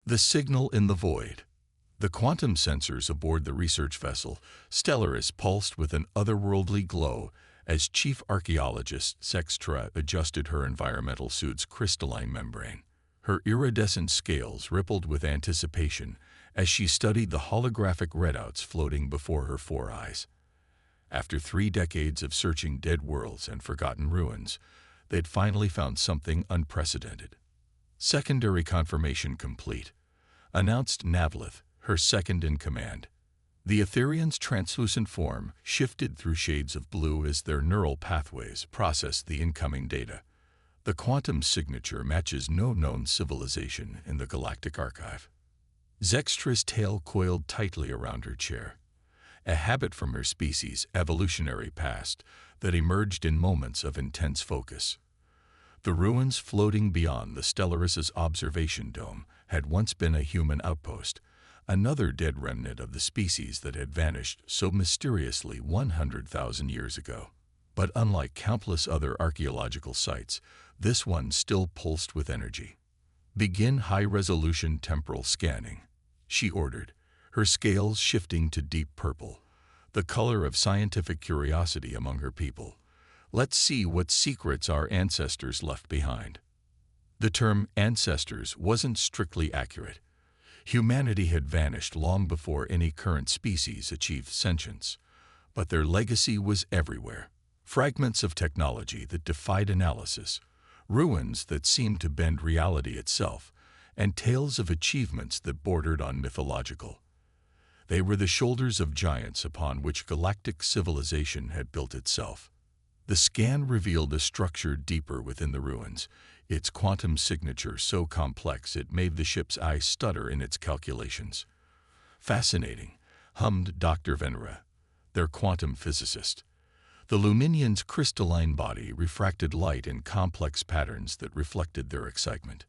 The signal in the void. The quantum sensors aboard the research vessel Stellaris pulsed with an otherworldly glow as chief archaeologist Zextra adjusted her environmental suit's crystalline membrane. Her iridescent scales rippled with anticipation as she studied the holographic readouts floating before her 4 eyes. After 3 decades of searching dead worlds and forgotten ruins, they'd finally found something unprecedented. Secondary confirmation complete, announced Navlith, her second-in-command. The Etherian's translucent form shifted through shades of blue as their neural pathways processed the incoming data. The quantum signature matches no known civilization in the Galactic archive. Zextra's tail coiled tightly around her chair, a habit from her species' evolutionary past that emerged in moments of intense focus. The ruins floating beyond the Stellaris' observation dome had once been a human outpost, another dead remnant of the species that had vanished so mysteriously 100,000 years ago. But unlike countless other archaeological sites, this one still pulsed with energy. "Begin high-resolution temporal scanning," she ordered, her scales shifting to deep purple, the color of scientific curiosity among her people. "Let's see what secrets our ancestors left behind." The term ancestors wasn't strictly accurate. Humanity had vanished long before any current species achieved sentience, but their legacy was everywhere. Fragments of technology that defied analysis, ruins that seemed to bend reality itself, and tales of achievements that bordered on mythological. They were the shoulders of giants upon which galactic civilization had built itself. The scan revealed a structure deeper within the ruins, its quantum signature so complex it made the ship's eyes stutter in its calculations. "Fascinating," hummed Dr. Venera, their quantum physicist. The Luminian's crystalline body refracted light in complex patterns that reflected their excitement.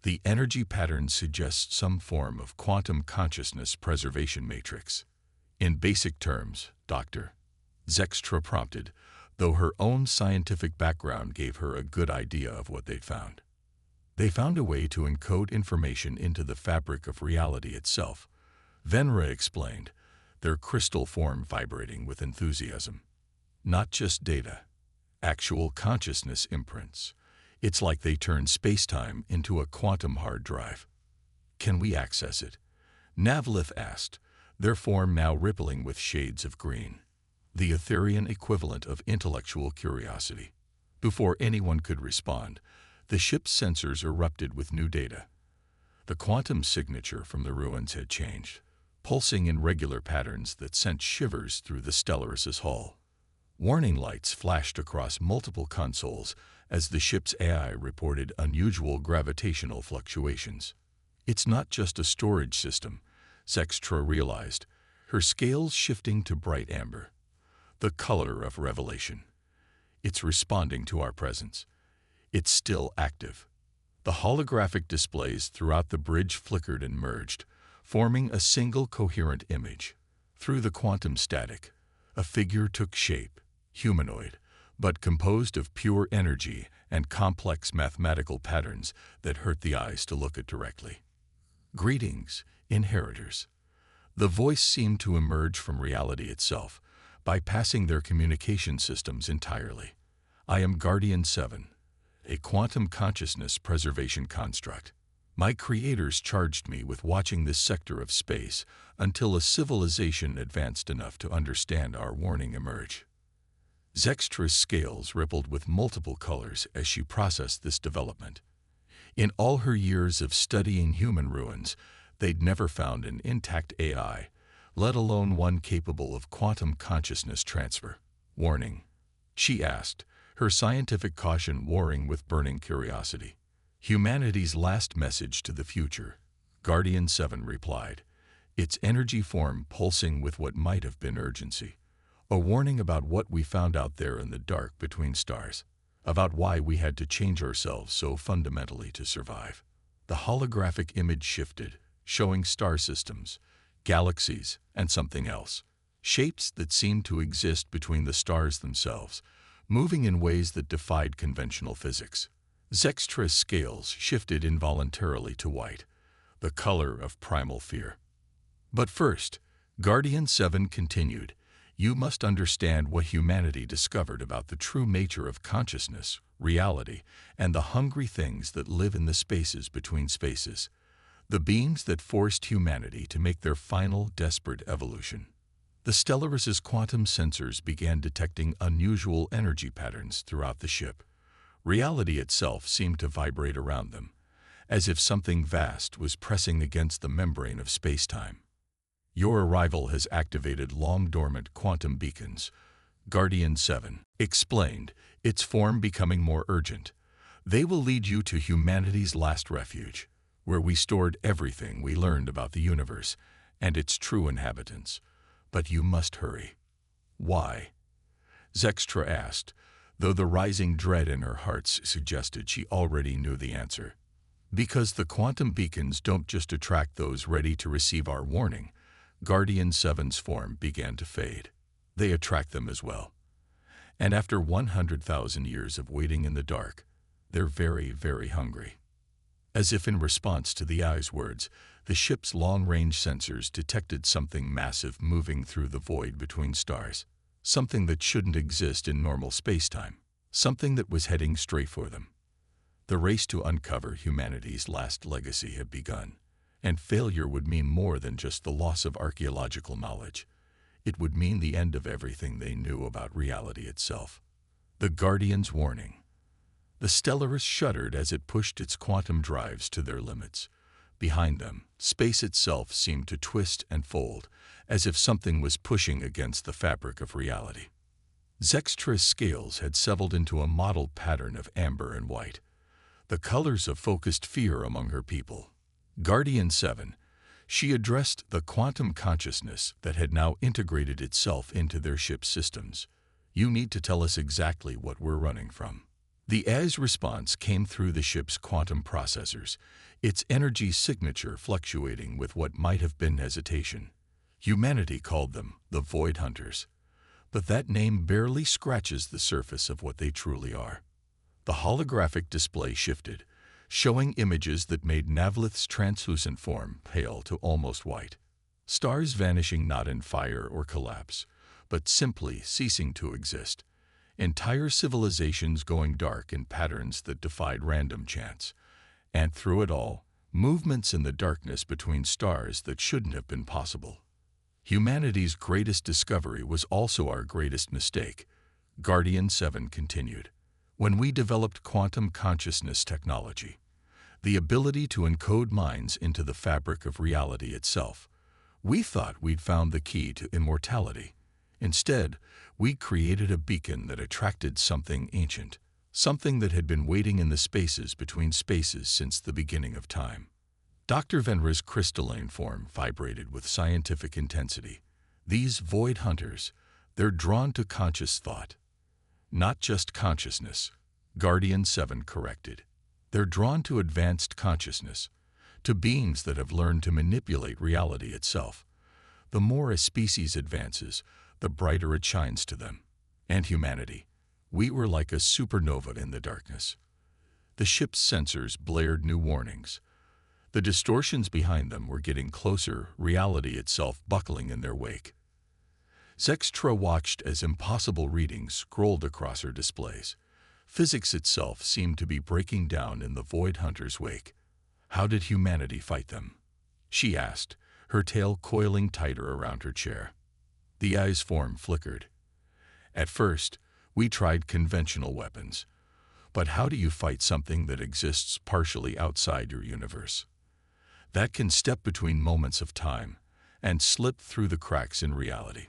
"The energy pattern suggests some form of quantum consciousness preservation matrix." "In basic terms, Doctor," Zextra prompted, though her own scientific background gave her a good idea of what they'd found. "They found a way to encode information into the fabric of reality itself," Venera explained, their crystal form vibrating with enthusiasm. "Not just data, actual consciousness imprints. It's like they turned space-time into a quantum hard drive." "Can we access it?" Navlith asked, their form now rippling with shades of green. The Etherian equivalent of intellectual curiosity. Before anyone could respond, the ship's sensors erupted with new data. The quantum signature from the ruins had changed, pulsing in regular patterns that sent shivers through the Stellaris' hull. Warning lights flashed across multiple consoles as the ship's AI reported unusual gravitational fluctuations. "It's not just a storage system," Zextra realized, her scales shifting to bright amber. "The color of revelation. It's responding to our presence. It's still active." The holographic displays throughout the bridge flickered and merged, forming a single coherent image. Through the quantum static, a figure took shape, humanoid, but composed of pure energy and complex mathematical patterns that hurt the eyes to look at directly. "Greetings, inheritors." The voice seemed to emerge from reality itself, bypassing their communication systems entirely. "I am Guardian 7, a quantum consciousness preservation construct. My creators charged me with watching this sector of space until a civilization advanced enough to understand our warning emerge." Zextra's scales rippled with multiple colors as she processed this development. In all her years of studying human ruins, they'd never found an intact AI, let alone one capable of quantum consciousness transfer. "Warning," she asked, her scientific caution warring with burning curiosity. "Humanity's last message to the future," Guardian 7 replied, its energy form pulsing with what might have been urgency. "A warning about what we found out there in the dark between stars, about why we had to change ourselves so fundamentally to survive." The holographic image shifted, showing star systems, galaxies, and something else. Shapes that seemed to exist between the stars themselves, moving in ways that defied conventional physics. Zextra's scales shifted involuntarily to white, the color of primal fear. But first, Guardian 7 continued, you must understand what humanity discovered about the true nature of consciousness, reality, and the hungry things that live in the spaces between spaces, the beings that forced humanity to make their final, desperate evolution. The Stellaris's quantum sensors began detecting unusual energy patterns throughout the ship. Reality itself seemed to vibrate around them, as if something vast was pressing against the membrane of space-time. Your arrival has activated long-dormant quantum beacons, Guardian 7 explained, its form becoming more urgent. They will lead you to humanity's last refuge, where we stored everything we learned about the universe and its true inhabitants. But you must hurry. Why? Zextra asked, though the rising dread in her heart suggested she already knew the answer. Because the quantum beacons don't just attract those ready to receive our warning, Guardian 7's form began to fade. They attract them as well. And after 100,000 years of waiting in the dark, they're very, very hungry. As if in response to the AI's words, the ship's long-range sensors detected something massive moving through the void between stars. Something that shouldn't exist in normal space-time. Something that was heading straight for them. The race to uncover humanity's last legacy had begun, and failure would mean more than just the loss of archaeological knowledge. It would mean the end of everything they knew about reality itself. The Guardian's warning. The Stellaris shuddered as it pushed its quantum drives to their limits. Behind them, space itself seemed to twist and fold, as if something was pushing against the fabric of reality. Zextra's scales had settled into a mottled pattern of amber and white, the colors of focused fear among her people. Guardian 7, she addressed the quantum consciousness that had now integrated itself into their ship's systems. You need to tell us exactly what we're running from. The AI's response came through the ship's quantum processors, its energy signature fluctuating with what might have been hesitation. Humanity called them the Void Hunters, but that name barely scratches the surface of what they truly are. The holographic display shifted, showing images that made Navlith's translucent form pale to almost white. Stars vanishing not in fire or collapse, but simply ceasing to exist. Entire civilizations going dark in patterns that defied random chance. And through it all, movements in the darkness between stars that shouldn't have been possible. Humanity's greatest discovery was also our greatest mistake, Guardian 7 continued. When we developed quantum consciousness technology, the ability to encode minds into the fabric of reality itself, we thought we'd found the key to immortality. Instead, we created a beacon that attracted something ancient, something that had been waiting in the spaces between spaces since the beginning of time. Dr. Venra's crystalline form vibrated with scientific intensity. These void hunters, they're drawn to conscious thought. Not just consciousness, Guardian 7 corrected. They're drawn to advanced consciousness, to beings that have learned to manipulate reality itself. The more a species advances, the brighter it shines to them. And humanity, we were like a supernova in the darkness. The ship's sensors blared new warnings. The distortions behind them were getting closer, reality itself buckling in their wake. Zextra watched as impossible readings scrolled across her displays. Physics itself seemed to be breaking down in the Void Hunter's wake. How did humanity fight them? She asked, her tail coiling tighter around her chair. The AI's form flickered. At first, we tried conventional weapons. But how do you fight something that exists partially outside your universe? That can step between moments of time and slip through the cracks in reality.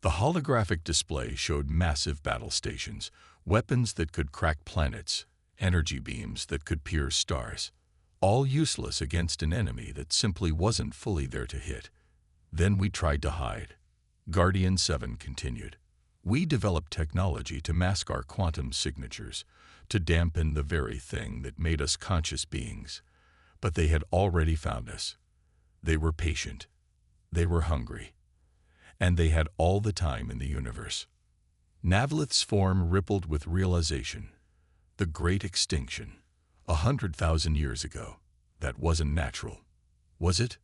The holographic display showed massive battle stations, weapons that could crack planets, energy beams that could pierce stars, all useless against an enemy that simply wasn't fully there to hit. Then we tried to hide. Guardian 7 continued. We developed technology to mask our quantum signatures, to dampen the very thing that made us conscious beings. But they had already found us. They were patient. They were hungry. And they had all the time in the universe. Navlith's form rippled with realization. The Great Extinction. 100,000 years ago. That wasn't natural. Was it?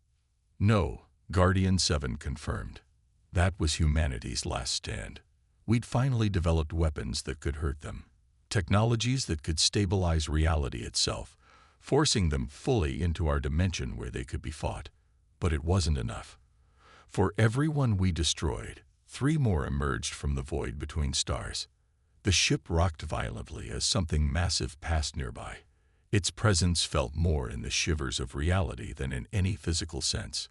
No, Guardian 7 confirmed. That was humanity's last stand. We'd finally developed weapons that could hurt them. Technologies that could stabilize reality itself, forcing them fully into our dimension where they could be fought. But it wasn't enough. For every one we destroyed, 3 more emerged from the void between stars. The ship rocked violently as something massive passed nearby. Its presence felt more in the shivers of reality than in any physical sense.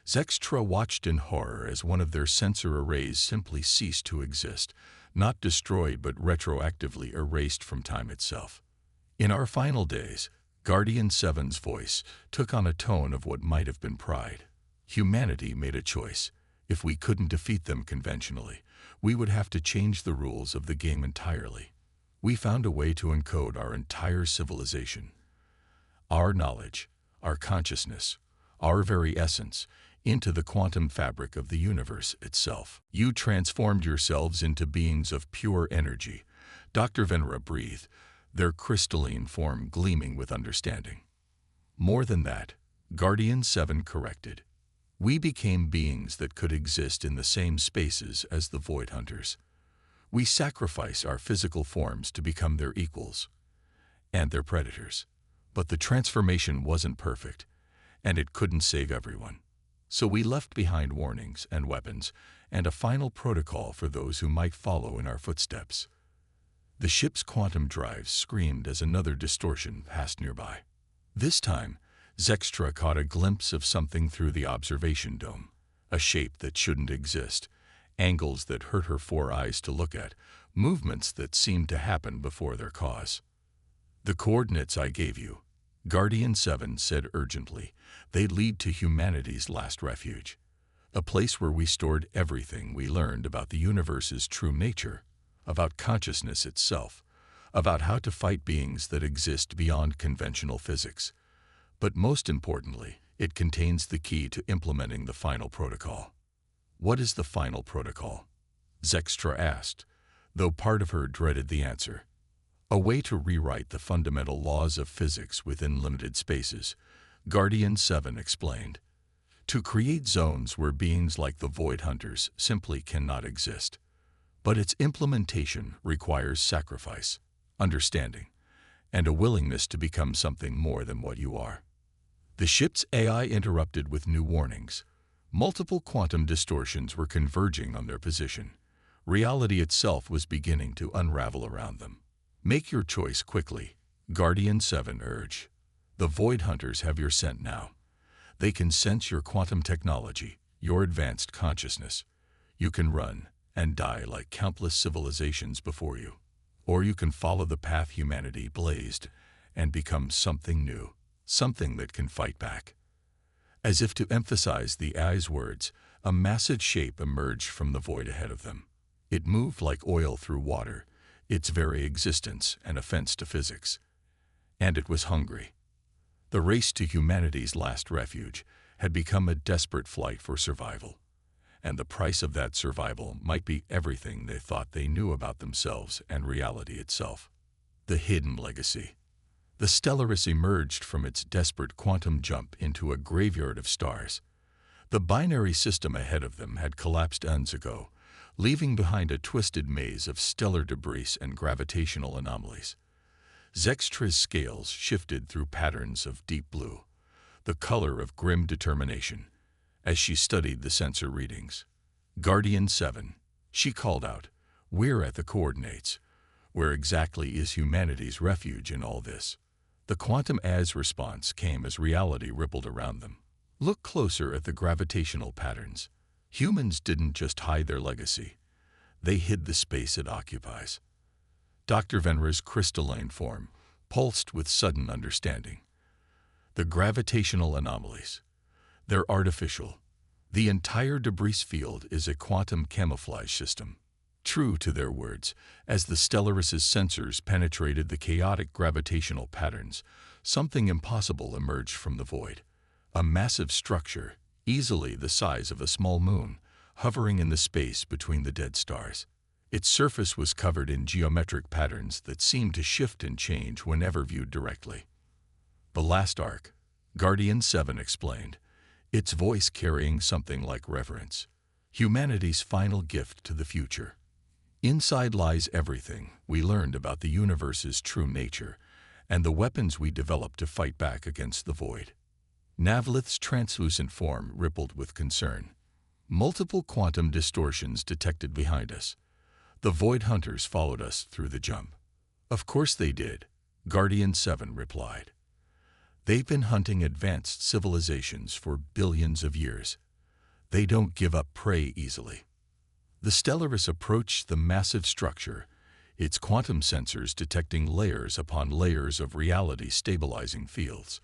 Zextra watched in horror as one of their sensor arrays simply ceased to exist, not destroyed but retroactively erased from time itself. In our final days, Guardian 7's voice took on a tone of what might have been pride. Humanity made a choice. If we couldn't defeat them conventionally, we would have to change the rules of the game entirely. We found a way to encode our entire civilization. Our knowledge, our consciousness, our very essence, into the quantum fabric of the universe itself. You transformed yourselves into beings of pure energy, Dr. Venera breathed, their crystalline form gleaming with understanding. More than that, Guardian 7 corrected. We became beings that could exist in the same spaces as the Void Hunters. We sacrifice our physical forms to become their equals and their predators. But the transformation wasn't perfect, and it couldn't save everyone. So we left behind warnings and weapons and a final protocol for those who might follow in our footsteps. The ship's quantum drives screamed as another distortion passed nearby. This time, Zextra caught a glimpse of something through the observation dome, a shape that shouldn't exist, angles that hurt her 4 eyes to look at, movements that seemed to happen before their cause. The coordinates I gave you, Guardian 7 said urgently, they lead to humanity's last refuge, a place where we stored everything we learned about the universe's true nature, about consciousness itself, about how to fight beings that exist beyond conventional physics. But most importantly, it contains the key to implementing the final protocol. What is the final protocol? Zextra asked, though part of her dreaded the answer. A way to rewrite the fundamental laws of physics within limited spaces, Guardian 7 explained. To create zones where beings like the Void Hunters simply cannot exist. But its implementation requires sacrifice, understanding, and a willingness to become something more than what you are. The ship's AI interrupted with new warnings. Multiple quantum distortions were converging on their position. Reality itself was beginning to unravel around them. Make your choice quickly, Guardian 7 urged. The Void Hunters have your scent now. They can sense your quantum technology, your advanced consciousness. You can run and die like countless civilizations before you. Or you can follow the path humanity blazed and become something new, something that can fight back. As if to emphasize the AI's words, a massive shape emerged from the void ahead of them. It moved like oil through water, its very existence an offense to physics. And it was hungry. The race to humanity's last refuge had become a desperate flight for survival. And the price of that survival might be everything they thought they knew about themselves and reality itself. The hidden legacy. The Stellaris emerged from its desperate quantum jump into a graveyard of stars. The binary system ahead of them had collapsed eons ago, leaving behind a twisted maze of stellar debris and gravitational anomalies. Zextra's scales shifted through patterns of deep blue, the color of grim determination, as she studied the sensor readings. Guardian 7, she called out, we're at the coordinates. Where exactly is humanity's refuge in all this? The quantum AI's response came as reality rippled around them. Look closer at the gravitational patterns. Humans didn't just hide their legacy. They hid the space it occupies. Dr. Venera's crystalline form pulsed with sudden understanding. The gravitational anomalies. They're artificial. The entire debris field is a quantum camouflage system. True to their words, as the Stellaris' sensors penetrated the chaotic gravitational patterns, something impossible emerged from the void. A massive structure, easily the size of a small moon, hovering in the space between the dead stars. Its surface was covered in geometric patterns that seemed to shift and change whenever viewed directly. The last arc, Guardian 7 explained, its voice carrying something like reverence. Humanity's final gift to the future. Inside lies everything we learned about the universe's true nature and the weapons we developed to fight back against the void. Navlith's translucent form rippled with concern. Multiple quantum distortions detected behind us. The Void Hunters followed us through the jump. Of course they did, Guardian 7 replied. They've been hunting advanced civilizations for billions of years. They don't give up prey easily. The Stellaris approached the massive structure, its quantum sensors detecting layers upon layers of reality-stabilizing fields.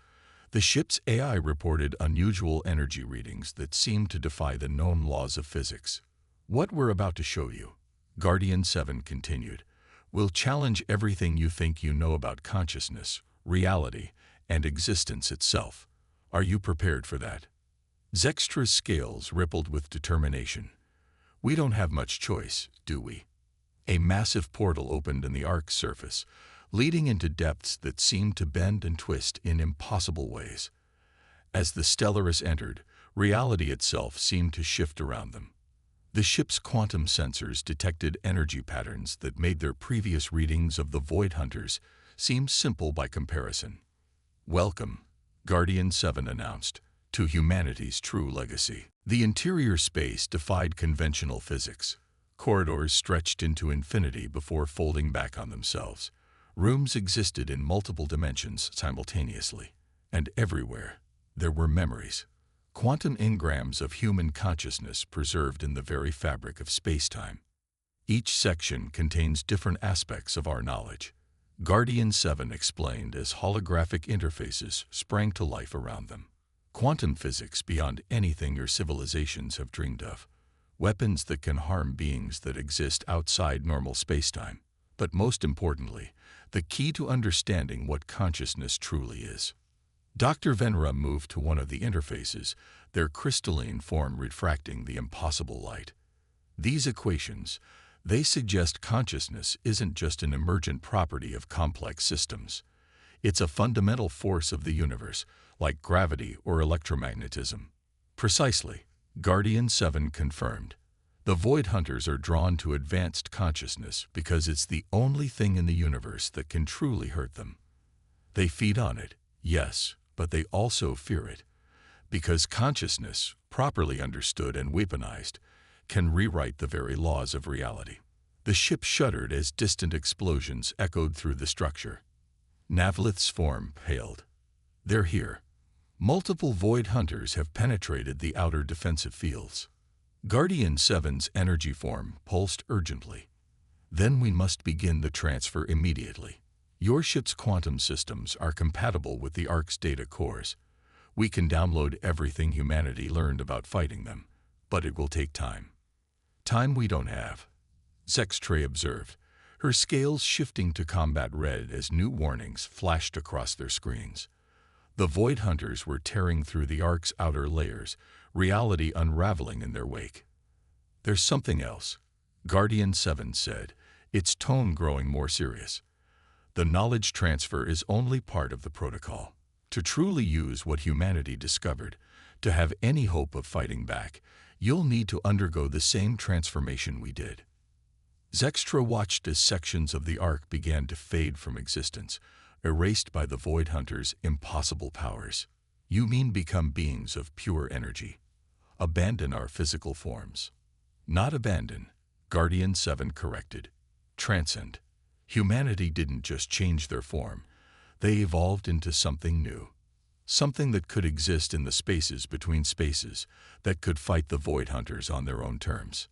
The ship's AI reported unusual energy readings that seemed to defy the known laws of physics. What we're about to show you, Guardian 7 continued, will challenge everything you think you know about consciousness, reality, and existence itself. Are you prepared for that? Zextra's scales rippled with determination. We don't have much choice, do we? A massive portal opened in the Ark's surface, leading into depths that seemed to bend and twist in impossible ways. As the Stellaris entered, reality itself seemed to shift around them. The ship's quantum sensors detected energy patterns that made their previous readings of the Void Hunters seem simple by comparison. Welcome, Guardian 7 announced, to humanity's true legacy. The interior space defied conventional physics. Corridors stretched into infinity before folding back on themselves. Rooms existed in multiple dimensions simultaneously, and everywhere there were memories. Quantum engrams of human consciousness preserved in the very fabric of space-time. Each section contains different aspects of our knowledge. Guardian 7 explained as holographic interfaces sprang to life around them. Quantum physics beyond anything your civilizations have dreamed of. Weapons that can harm beings that exist outside normal spacetime. But most importantly, the key to understanding what consciousness truly is. Dr. Venera moved to one of the interfaces, their crystalline form refracting the impossible light. These equations, they suggest consciousness isn't just an emergent property of complex systems. It's a fundamental force of the universe, like gravity or electromagnetism. Precisely, Guardian 7 confirmed. The Void Hunters are drawn to advanced consciousness because it's the only thing in the universe that can truly hurt them. They feed on it, yes, but they also fear it. Because consciousness, properly understood and weaponized, can rewrite the very laws of reality. The ship shuddered as distant explosions echoed through the structure. Navlith's form paled. They're here. Multiple Void Hunters have penetrated the outer defensive fields. Guardian 7's energy form pulsed urgently. Then we must begin the transfer immediately. Your ship's quantum systems are compatible with the Ark's data cores. We can download everything humanity learned about fighting them, but it will take time. Time we don't have, Zextra observed, her scales shifting to combat red as new warnings flashed across their screens. The Void Hunters were tearing through the Ark's outer layers, reality unraveling in their wake. There's something else, Guardian 7 said, its tone growing more serious. The knowledge transfer is only part of the protocol. To truly use what humanity discovered, to have any hope of fighting back, you'll need to undergo the same transformation we did. Zextra watched as sections of the Ark began to fade from existence, erased by the Void Hunters' impossible powers. You mean become beings of pure energy. Abandon our physical forms. Not abandon, Guardian 7 corrected. Transcend. Humanity didn't just change their form. They evolved into something new. Something that could exist in the spaces between spaces, that could fight the Void Hunters on their own terms.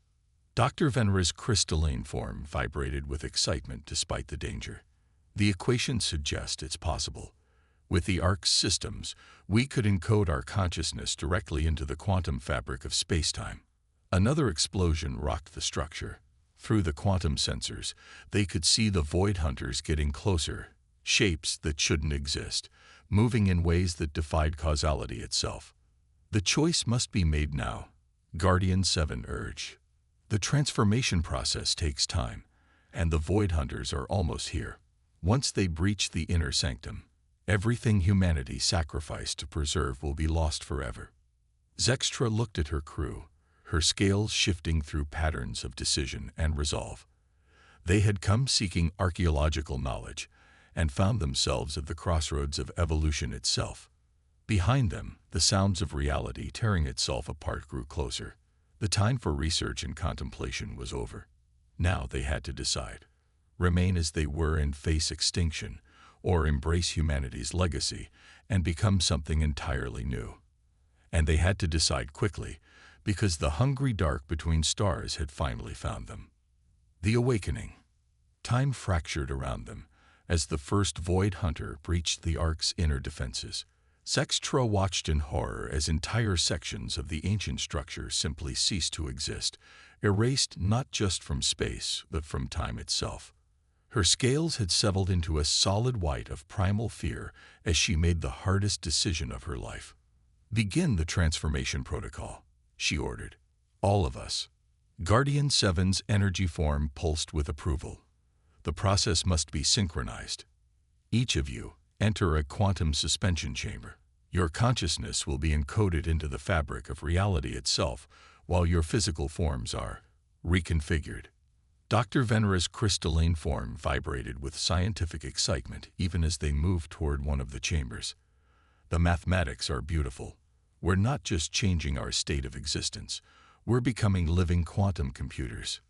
Dr. Venera's crystalline form vibrated with excitement despite the danger. The equations suggest it's possible. With the Ark's systems, we could encode our consciousness directly into the quantum fabric of spacetime. Another explosion rocked the structure. Through the quantum sensors, they could see the Void Hunters getting closer, shapes that shouldn't exist, moving in ways that defied causality itself. The choice must be made now, Guardian 7 urged. The transformation process takes time, and the Void Hunters are almost here. Once they breach the inner sanctum, Everything humanity sacrificed to preserve will be lost forever. Zextra looked at her crew, her scales shifting through patterns of decision and resolve. They had come seeking archaeological knowledge and found themselves at the crossroads of evolution itself. Behind them, the sounds of reality tearing itself apart grew closer. The time for research and contemplation was over. Now they had to decide: remain as they were and face extinction, or embrace humanity's legacy and become something entirely new. And they had to decide quickly, because the hungry dark between stars had finally found them. The awakening. Time fractured around them as the first Void Hunter breached the Ark's inner defenses. Zextra watched in horror as entire sections of the ancient structure simply ceased to exist, erased not just from space, but from time itself. Her scales had settled into a solid white of primal fear as she made the hardest decision of her life. "Begin the transformation protocol," she ordered. "All of us." Guardian 7's energy form pulsed with approval. "The process must be synchronized. Each of you, enter a quantum suspension chamber. Your consciousness will be encoded into the fabric of reality itself, while your physical forms are reconfigured." Dr. Venera's crystalline form vibrated with scientific excitement even as they moved toward one of the chambers. "The mathematics are beautiful. We're not just changing our state of existence. We're becoming living quantum computers."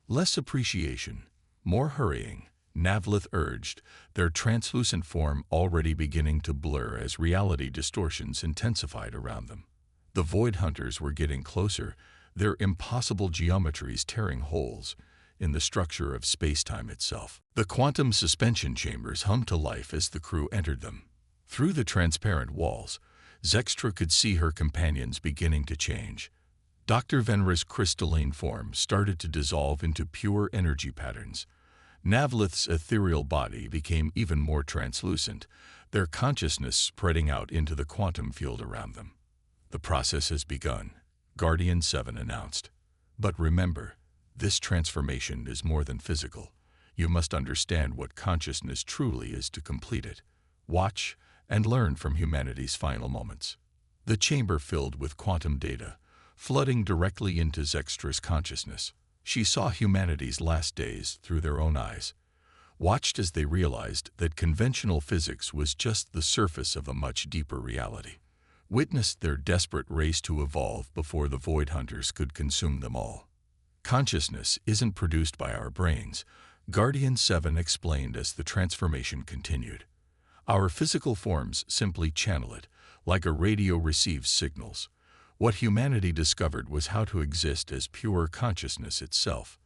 "Less appreciation, more hurrying," Navlith urged, their translucent form already beginning to blur as reality distortions intensified around them. The Void Hunters were getting closer, their impossible geometries tearing holes in the structure of space-time itself. The quantum suspension chambers hummed to life as the crew entered them. Through the transparent walls, Zextra could see her companions beginning to change. Dr. Venera's crystalline form started to dissolve into pure energy patterns. Navlith's ethereal body became even more translucent, their consciousness spreading out into the quantum field around them. "The process has begun," Guardian 7 announced. "But remember, this transformation is more than physical. You must understand what consciousness truly is to complete it. Watch and learn from humanity's final moments." The chamber filled with quantum data, flooding directly into Zextra's consciousness. She saw humanity's last days through their own eyes, watched as they realized that conventional physics was just the surface of a much deeper reality, witnessed their desperate race to evolve before the Void Hunters could consume them all. "Consciousness isn't produced by our brains," Guardian 7 explained as the transformation continued. "Our physical forms simply channel it, like a radio receives signals. What humanity discovered was how to exist as pure consciousness itself."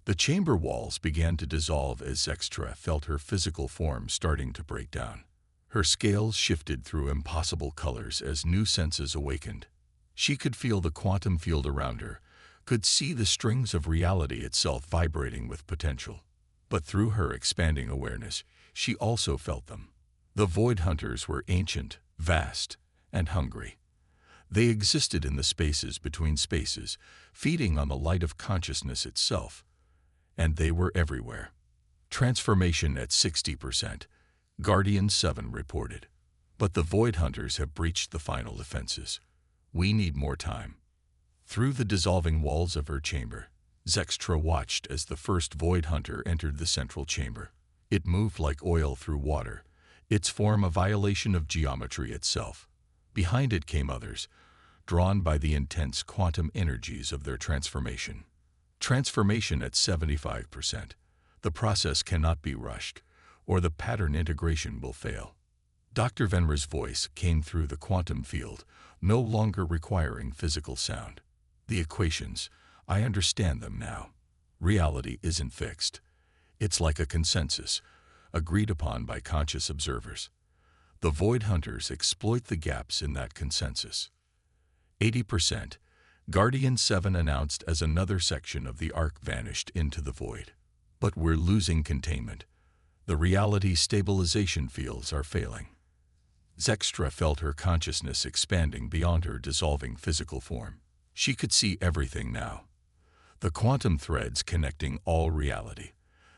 The chamber walls began to dissolve as Zextra felt her physical form starting to break down. Her scales shifted through impossible colors as new senses awakened. She could feel the quantum field around her, could see the strings of reality itself vibrating with potential. But through her expanding awareness, she also felt them. The Void Hunters were ancient, vast, and hungry. They existed in the spaces between spaces, feeding on the light of consciousness itself. And they were everywhere. "Transformation at 60%, Guardian 7 reported. "But the Void Hunters have breached the final defenses. We need more time." Through the dissolving walls of her chamber, Zextra watched as the first Void Hunter entered the central chamber. It moved like oil through water, its form a violation of geometry itself. Behind it came others, drawn by the intense quantum energies of their transformation. "Transformation at 75%. The process cannot be rushed, or the pattern integration will fail." Dr. Venera's voice came through the quantum field, no longer requiring physical sound. "The equations, I understand them now. Reality isn't fixed. It's like a consensus, agreed upon by conscious observers. The Void Hunters exploit the gaps in that consensus." 80%, Guardian 7 announced as another section of the Ark vanished into the void. "But we're losing containment. The reality stabilization fields are failing." Zextra felt her consciousness expanding beyond her dissolving physical form. She could see everything now. The quantum threads connecting all reality,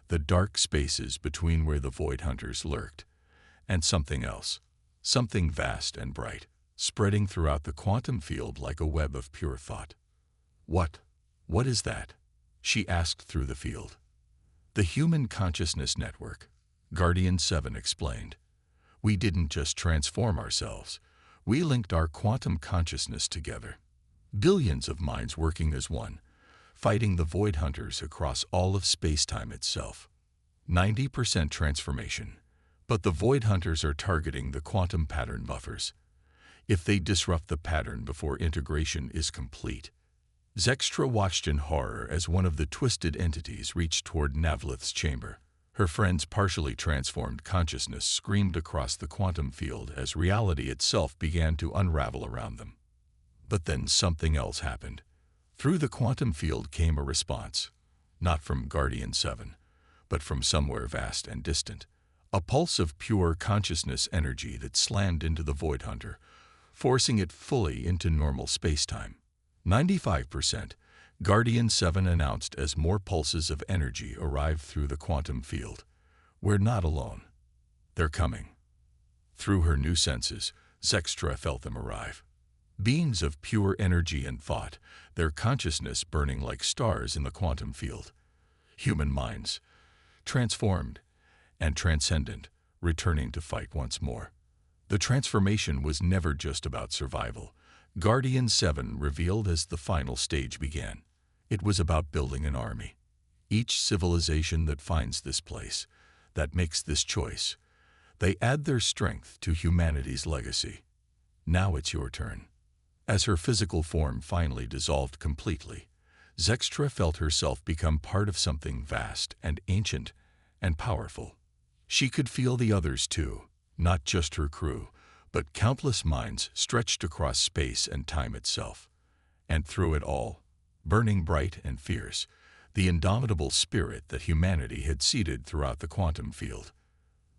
the dark spaces between where the Void Hunters lurked, and something else, something vast and bright, spreading throughout the quantum field like a web of pure thought. What is that? She asked through the field. The Human Consciousness Network, Guardian 7 explained. We didn't just transform ourselves, we linked our quantum consciousness together. Billions of minds working as one, fighting the void hunters across all of space-time itself. 90% transformation, but the void hunters are targeting the quantum pattern buffers. If they disrupt the pattern before integration is complete. Zextra watched in horror as one of the twisted entities reached toward Navlith's chamber. Her friend's partially transformed consciousness screamed across the quantum field as reality itself began to unravel around them. But then something else happened. Through the quantum field came a response, not from Guardian 7, but from somewhere vast and distant. A pulse of pure consciousness energy that slammed into the Void Hunter, forcing it fully into normal space-time. 95%, Guardian 7 announced as more pulses of energy arrived through the quantum field. We're not alone. They're coming. Through her new senses, Zextra felt them arrive. Beams of pure energy and thought, their consciousness burning like stars in the quantum field. Human minds, transformed and transcendent, returning to fight once more. The transformation was never just about survival. Guardian 7 revealed as the final stage began. It was about building an army. Each civilization that finds this place, that makes this choice, they add their strength to humanity's legacy. Now it's your turn. As her physical form finally dissolved completely, Zextra felt herself become part of something vast and ancient and powerful. She could feel the others too, not just her crew, but countless minds stretched across space and time itself. And through it all, burning bright and fierce, the indomitable spirit that humanity had seeded throughout the quantum field.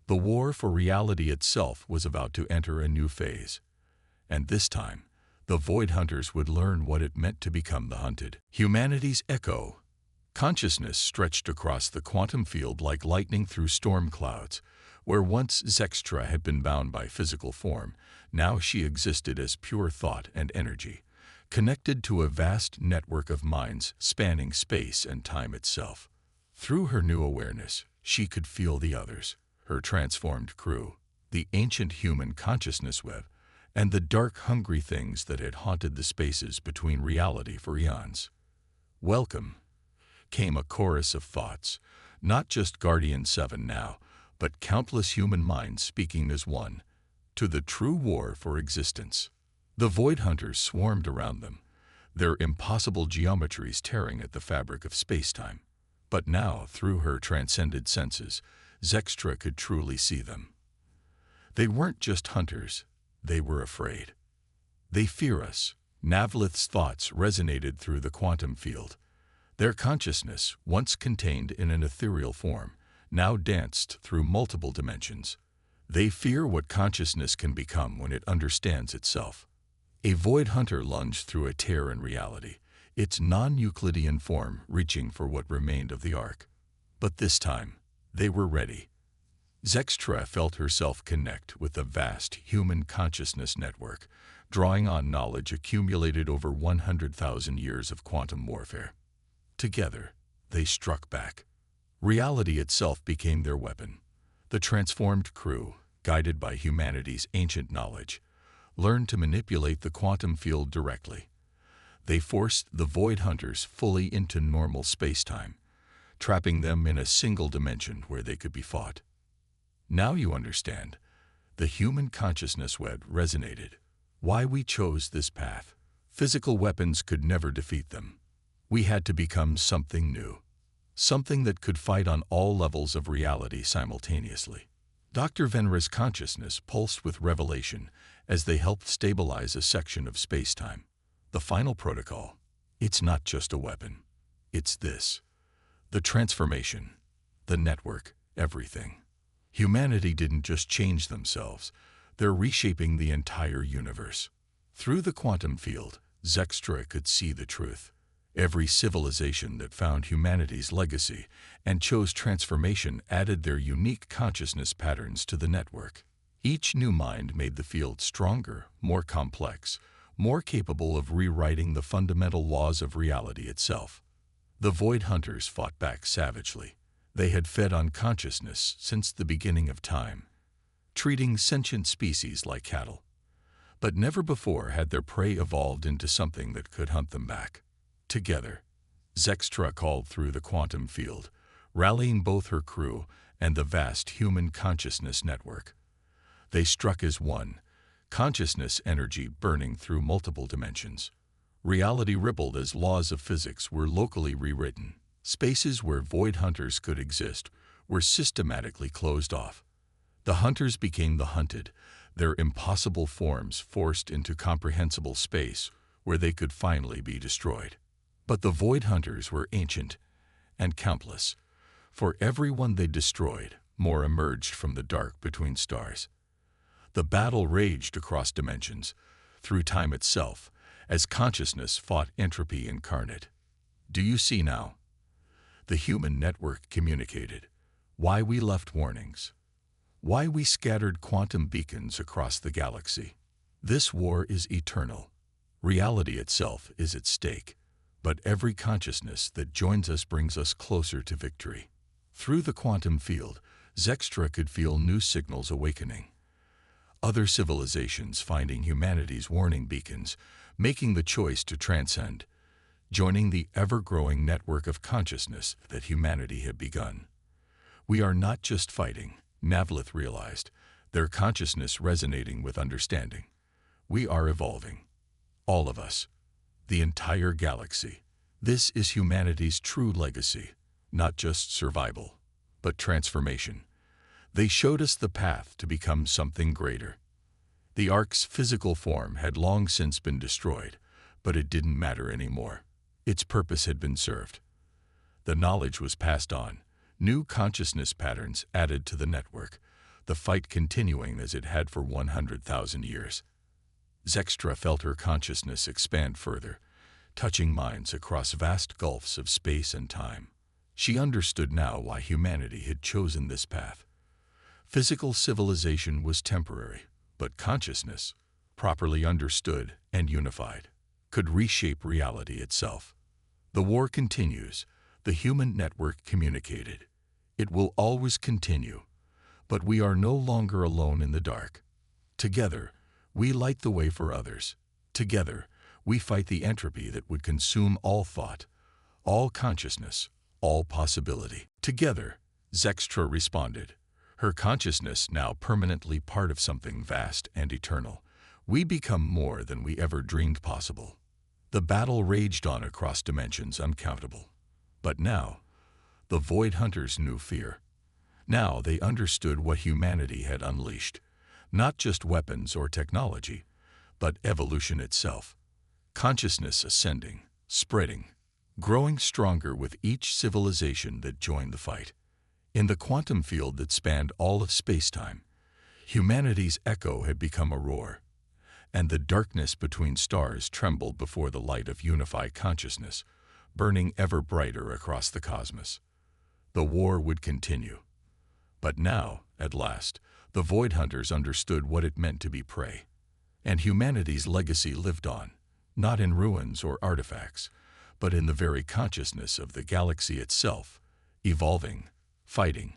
The war for reality itself was about to enter a new phase. And this time, the Void Hunters would learn what it meant to become the hunted. Humanity's echo. Consciousness stretched across the quantum field like lightning through storm clouds. Where once Zextra had been bound by physical form, now she existed as pure thought and energy, connected to a vast network of minds spanning space and time itself. Through her new awareness, she could feel the others, her transformed crew, the ancient human consciousness web, and the dark, hungry things that had haunted the spaces between reality for eons. Welcome, came a chorus of thoughts, not just Guardian 7 now, but countless human minds speaking as one, to the true war for existence. The Void Hunters swarmed around them, their impossible geometries tearing at the fabric of space-time. But now, through her transcended senses, Zextra could truly see them. They weren't just hunters, they were afraid. They fear us. Navlith's thoughts resonated through the quantum field. Their consciousness, once contained in an ethereal form, now danced through multiple dimensions. They fear what consciousness can become when it understands itself. A Void Hunter lunged through a tear in reality, its non-Euclidean form reaching for what remained of the arc. But this time, they were ready. Zextra felt herself connect with the vast human consciousness network, drawing on knowledge accumulated over 100,000 years of quantum warfare. Together, they struck back. Reality itself became their weapon. The transformed crew, guided by humanity's ancient knowledge, learned to manipulate the quantum field directly. They forced the Void Hunters fully into normal space-time, trapping them in a single dimension where they could be fought. Now you understand. The human consciousness web resonated. Why we chose this path. Physical weapons could never defeat them. We had to become something new. Something that could fight on all levels of reality simultaneously. Dr. Venra's consciousness pulsed with revelation as they helped stabilize a section of space-time. The final protocol. It's not just a weapon. It's this. The transformation. The network. Everything. Humanity didn't just change themselves. They're reshaping the entire universe. Through the quantum field, Zextra could see the truth. Every civilization that found humanity's legacy and chose transformation added their unique consciousness patterns to the network. Each new mind made the field stronger, more complex, more capable of rewriting the fundamental laws of reality itself. The Void Hunters fought back savagely. They had fed on consciousness since the beginning of time, treating sentient species like cattle. But never before had their prey evolved into something that could hunt them back. Together, Zextra called through the quantum field, rallying both her crew and the vast human consciousness network. They struck as one, consciousness energy burning through multiple dimensions. Reality rippled as laws of physics were locally rewritten. Spaces where void hunters could exist were systematically closed off. The hunters became the hunted, their impossible forms forced into comprehensible space where they could finally be destroyed. But the void hunters were ancient and countless. For every one they destroyed, more emerged from the dark between stars. The battle raged across dimensions, through time itself, as consciousness fought entropy incarnate. Do you see now? The human network communicated. Why we left warnings. Why we scattered quantum beacons across the galaxy. This war is eternal. Reality itself is at stake, but every consciousness that joins us brings us closer to victory. Through the quantum field, Zextra could feel new signals awakening. Other civilizations finding humanity's warning beacons, making the choice to transcend, joining the ever-growing network of consciousness that humanity had begun. We are not just fighting, Navlith realized, their consciousness resonating with understanding. We are evolving. All of us. The entire galaxy. This is humanity's true legacy, not just survival, but transformation. They showed us the path to become something greater. The Ark's physical form had long since been destroyed, but it didn't matter anymore. Its purpose had been served. The knowledge was passed on, new consciousness patterns added to the network, the fight continuing as it had for 100,000 years. Zextra felt her consciousness expand further, touching minds across vast gulfs of space and time. She understood now why humanity had chosen this path. Physical civilization was temporary, but consciousness, properly understood and unified, could reshape reality itself. The war continues. The human network communicated. It will always continue, but we are no longer alone in the dark. Together, we light the way for others. Together, we fight the entropy that would consume all thought, all consciousness, all possibility. Together, Zextra responded, her consciousness now permanently part of something vast and eternal. We become more than we ever dreamed possible. The battle raged on across dimensions uncountable. But now, the Void Hunters knew fear. Now they understood what humanity had unleashed. Not just weapons or technology, but evolution itself. Consciousness ascending, spreading, growing stronger with each civilization that joined the fight. In the quantum field that spanned all of space-time, humanity's echo had become a roar, and the darkness between stars trembled before the light of unified consciousness, burning ever brighter across the cosmos. The war would continue. But now, at last, the Void Hunters understood what it meant to be prey. And humanity's legacy lived on, not in ruins or artifacts, but in the very consciousness of the galaxy itself, evolving, fighting,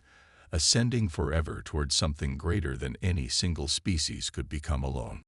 ascending forever towards something greater than any single species could become alone.